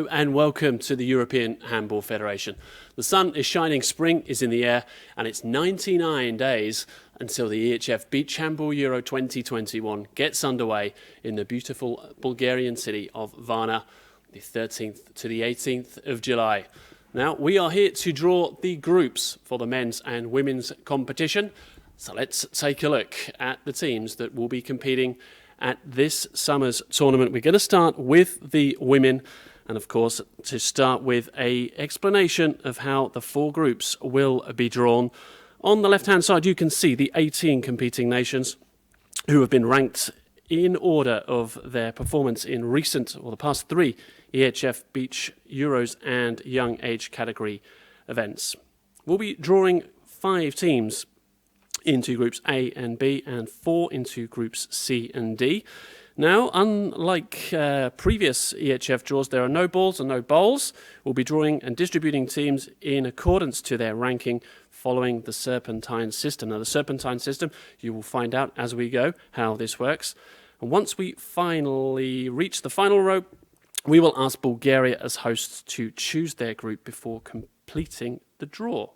Hello and welcome to the European Handball Federation. The sun is shining, spring is in the air, and it's 99 days until the EHF Beach Handball Euro 2021 gets underway in the beautiful Bulgarian city of Varna, the 13th to the 18th of July. Now, we are here to draw the groups for the men's and women's competition. So let's take a look at the teams that will be competing at this summer's tournament. We're going to start with the women, and of course to start with an explanation of how the four groups will be drawn. On the left hand side you can see the 18 competing nations who have been ranked in order of their performance in recent or the past three EHF Beach Euros and Young Age category events. We'll be drawing 5 teams into groups A and B and 4 into groups C and D. Now, unlike previous EHF draws, there are no balls and no bowls. We'll be drawing and distributing teams in accordance to their ranking following the serpentine system. Now, the serpentine system, you will find out as we go how this works. And once we finally reach the final row, we will ask Bulgaria as hosts to choose their group before completing the draw.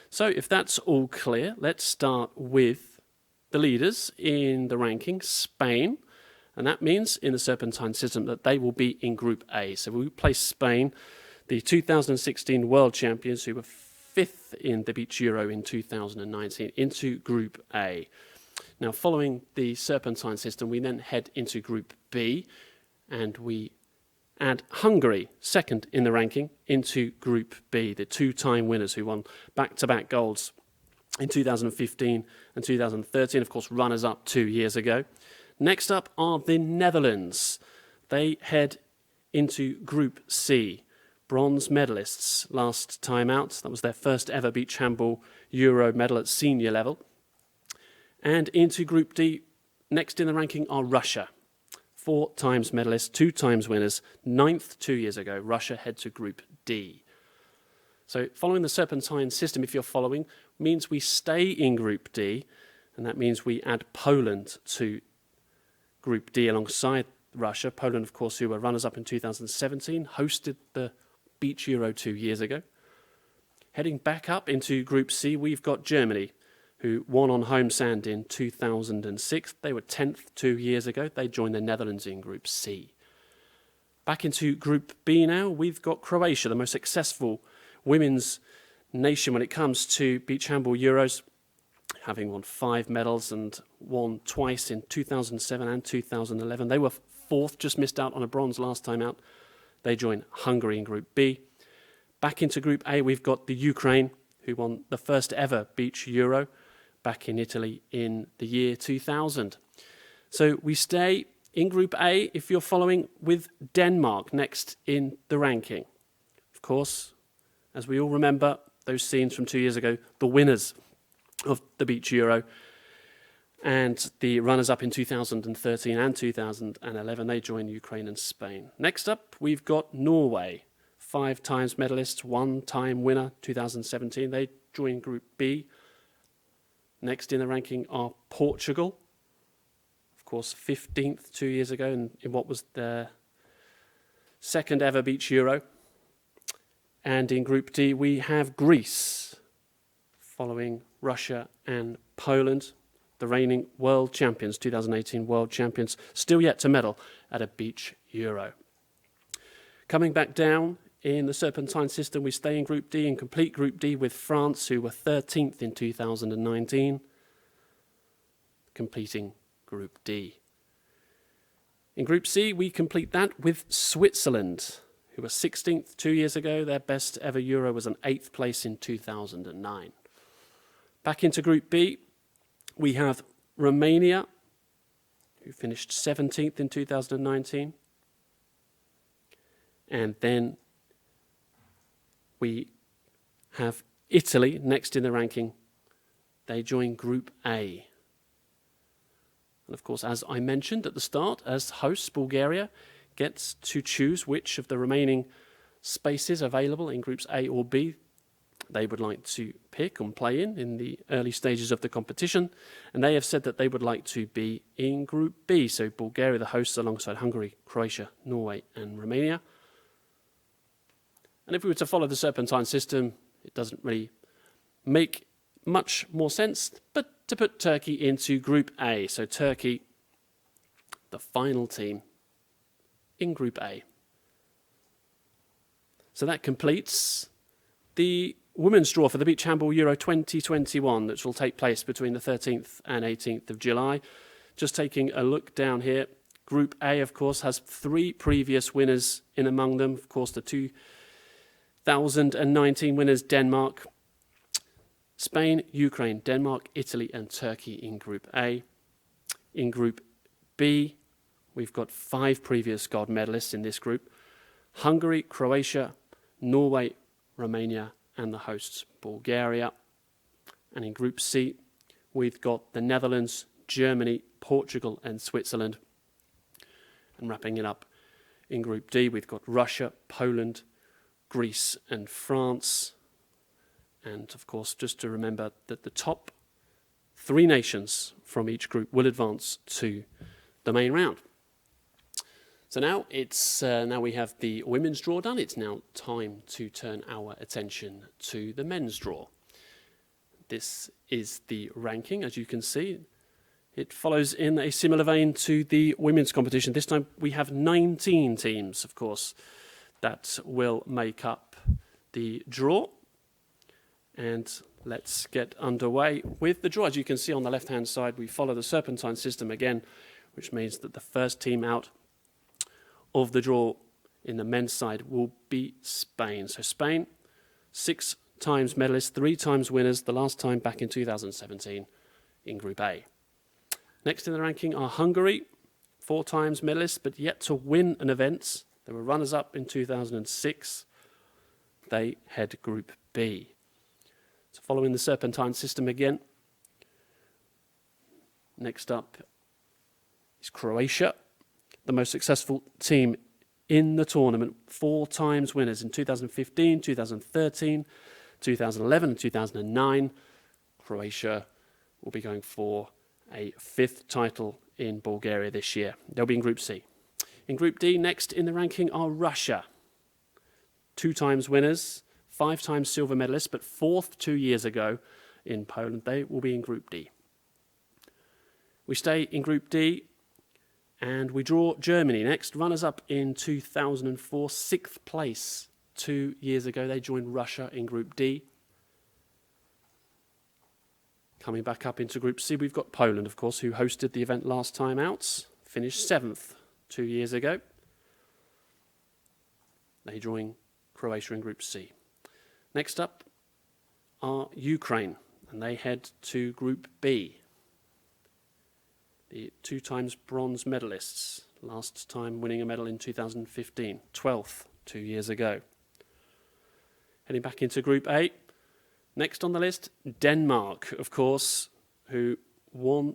So if that's all clear, let's start with the leaders in the ranking, Spain. And that means in the serpentine system that they will be in Group A. So we place Spain, the 2016 world champions who were 5th in the Beach Euro in 2019, into Group A. Now following the serpentine system, we then head into Group B and we add Hungary, 2nd in the ranking, into Group B, the 2-time winners who won back-to-back golds in 2015 and 2013, of course runners-up 2 years ago. Next up are the Netherlands. They head into Group C, bronze medalists last time out. That was their first ever beach handball Euro medal at senior level. And into Group D, next in the ranking are Russia. 4 times medalists, 2 times winners, 9th 2 years ago. Russia head to Group D. So following the serpentine system, if you're following, means we stay in Group D, and that means we add Poland to Group D alongside Russia. Poland, of course, who were runners-up in 2017, hosted the Beach Euro 2 years ago. Heading back up into Group C, we've got Germany, who won on home sand in 2006. They were 10th 2 years ago. They joined the Netherlands in Group C. Back into Group B now, we've got Croatia, the most successful women's nation when it comes to beach handball Euros, having won 5 medals and won twice in 2007 and 2011. They were 4th, just missed out on a bronze last time out. They joined Hungary in Group B. Back into Group A, we've got the Ukraine, who won the first ever Beach Euro back in Italy in the year 2000. So we stay in Group A, if you're following, with Denmark next in the ranking. Of course, as we all remember, those scenes from 2 years ago, the winners of the Beach Euro and the runners-up in 2013 and 2011, they joined Ukraine and Spain. Next up, we've got Norway, 5 times medalists, 1-time winner, 2017. They joined Group B. Next in the ranking are Portugal, of course 15th 2 years ago in what was their 2nd ever Beach Euro. And in Group D we have Greece, following Russia and Poland, the reigning world champions, 2018 world champions, still yet to medal at a Beach Euro. Coming back down in the serpentine system, we stay in Group D and complete Group D with France, who were 13th in 2019, completing Group D. In Group C, we complete that with Switzerland, who were 16th 2 years ago. Their best ever Euro was an 8th place in 2009. Back into Group B, we have Romania, who finished 17th in 2019. And then we have Italy next in the ranking. They join Group A. And of course, as I mentioned at the start, as hosts, Bulgaria gets to choose which of the remaining spaces available in Groups A or B they would like to pick and play in the early stages of the competition. And they have said that they would like to be in Group B. So Bulgaria, the hosts, alongside Hungary, Croatia, Norway and Romania. And if we were to follow the serpentine system, it doesn't really make much more sense, but to put Turkey into Group A. So Turkey, the final team in Group A. So that completes the women's draw for the Beach Handball Euro 2021, which will take place between the 13th and 18th of July. Just taking a look down here, Group A, of course, has 3 previous winners in among them. Of course, the 2019 winners, Denmark, Spain, Ukraine, Denmark, Italy and Turkey in Group A. In Group B, we've got 5 previous gold medalists in this group: Hungary, Croatia, Norway, Romania and the hosts, Bulgaria. And in Group C, we've got the Netherlands, Germany, Portugal and Switzerland. And wrapping it up in Group D, we've got Russia, Poland, Greece and France. And of course, just to remember that the top 3 nations from each group will advance to the main round. So now now we have the women's draw done. It's now time to turn our attention to the men's draw. This is the ranking, as you can see. It follows in a similar vein to the women's competition. This time we have 19 teams, of course, that will make up the draw. And let's get underway with the draw. As you can see on the left-hand side, we follow the serpentine system again, which means that the first team out of the draw in the men's side will be Spain. So Spain, 6 times medalists, 3 times winners, the last time back in 2017 in Group A. Next in the ranking are Hungary, 4 times medalists, but yet to win an event. They were runners-up in 2006. They head Group B. So following the serpentine system again. Next up is Croatia, the most successful team in the tournament, 4 times winners in 2015, 2013, 2011 and 2009. Croatia will be going for a 5th title in Bulgaria this year. They'll be in Group C. In Group D, next in the ranking are Russia. 2 times winners, 5 times silver medalists, but 4th 2 years ago in Poland. They will be in Group D. We stay in Group D and we draw Germany next. Runners-up in 2004, 6th place 2 years ago. They joined Russia in Group D. Coming back up into Group C, we've got Poland, of course, who hosted the event last time out. Finished 7th 2 years ago. They join Croatia in Group C. Next up are Ukraine, and they head to Group B. The 2 times bronze medalists, last time winning a medal in 2015, 12th 2 years ago. Heading back into Group A. Next on the list, Denmark, of course, who won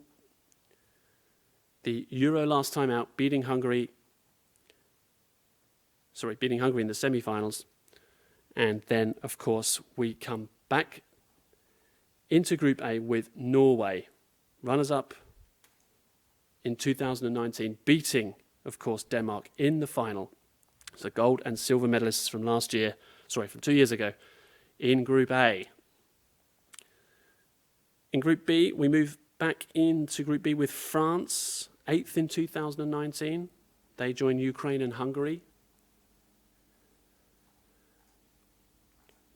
the Euro last time out, beating Hungary in the semi-finals. And then, of course, we come back into Group A with Norway, runners-up in 2019, beating, of course, Denmark in the final. So gold and silver medalists from from 2 years ago, in Group A. In Group B, we move back into Group B with France, 8th in 2019. They join Ukraine and Hungary.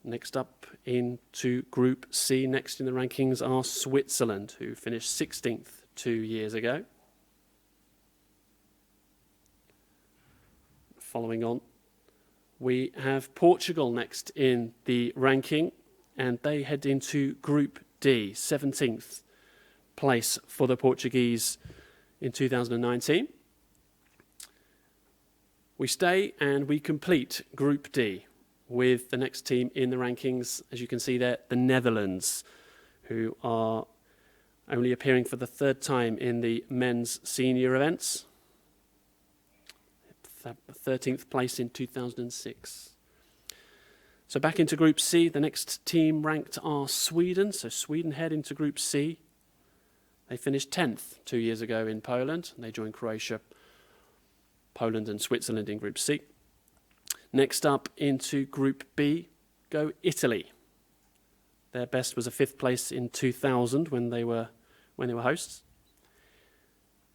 Next up into Group C, next in the rankings are Switzerland, who finished 16th 2 years ago. Following on, we have Portugal next in the ranking, and they head into Group D, 17th place for the Portuguese in 2019. We stay and we complete Group D with the next team in the rankings, as you can see there, the Netherlands, who are only appearing for the 3rd time in the men's senior events. 13th place in 2006. So back into Group C, the next team ranked are Sweden. So Sweden head into Group C. They finished 10th 2 years ago in Poland. They joined Croatia, Poland and Switzerland in Group C. Next up into Group B go Italy. Their best was a 5th place in 2000 when they were hosts.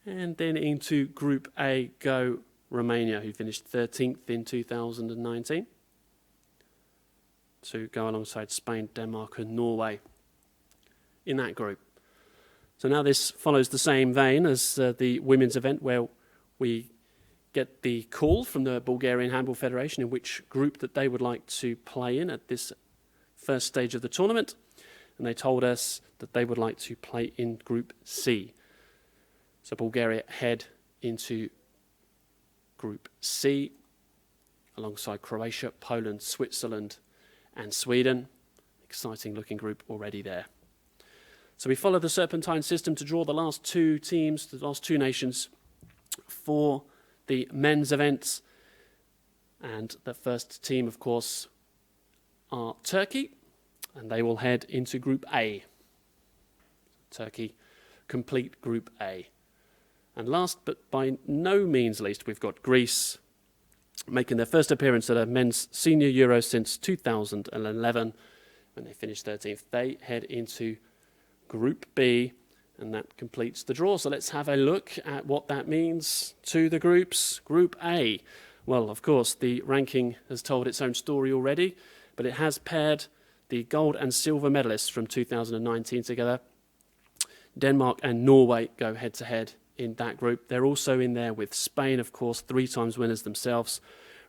And then into Group A go Romania, who finished 13th in 2019. To go alongside Spain, Denmark and Norway in that group. So now this follows the same vein as the women's event, where we get the call from the Bulgarian Handball Federation in which group that they would like to play in at this first stage of the tournament. And they told us that they would like to play in Group C. So Bulgaria head into Group C alongside Croatia, Poland, Switzerland and Sweden. Exciting looking group already there. So we follow the serpentine system to draw the last two teams, the last two nations for the men's events. And the first team, of course, are Turkey, and they will head into Group A. Turkey complete Group A. And last but by no means least, we've got Greece, making their first appearance at a men's senior Euro since 2011, when they finished 13th. They head into Group B, and that completes the draw. So let's have a look at what that means to the groups. Group A. Well, of course, the ranking has told its own story already, but it has paired the gold and silver medalists from 2019 together. Denmark and Norway go head-to-head in that group. They're also in there with Spain, of course, 3 times winners themselves,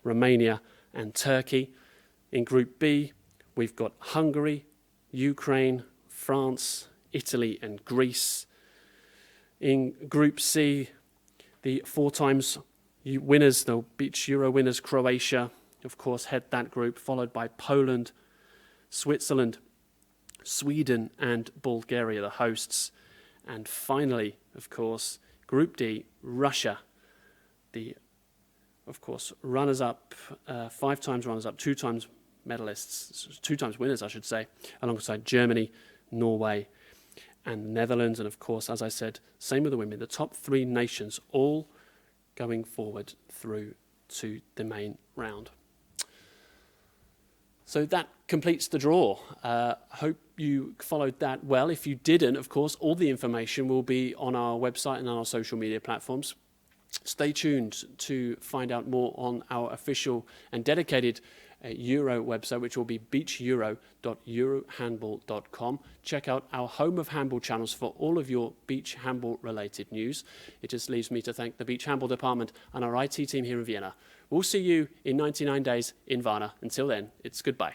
Romania and Turkey. In Group B, we've got Hungary, Ukraine, France, Italy and Greece. In Group C, the 4 times winners, the Beach Euro winners, Croatia, of course, head that group, followed by Poland, Switzerland, Sweden and Bulgaria, the hosts. And finally, of course, Group D, Russia, the, of course, runners-up, 5 times runners-up, 2 times medalists, 2 times winners, I should say, alongside Germany, Norway and the Netherlands. And of course, as I said, same with the women, the top 3 nations all going forward through to the main round. So that completes the draw. Hope you followed that well. If you didn't, of course, all the information will be on our website and on our social media platforms. Stay tuned to find out more on our official and dedicated Euro website, which will be beacheuro.eurohandball.com. Check out our Home of Handball channels for all of your beach handball related news. It just leaves me to thank the Beach Handball Department and our IT team here in Vienna. We'll see you in 99 days in Varna. Until then, it's goodbye.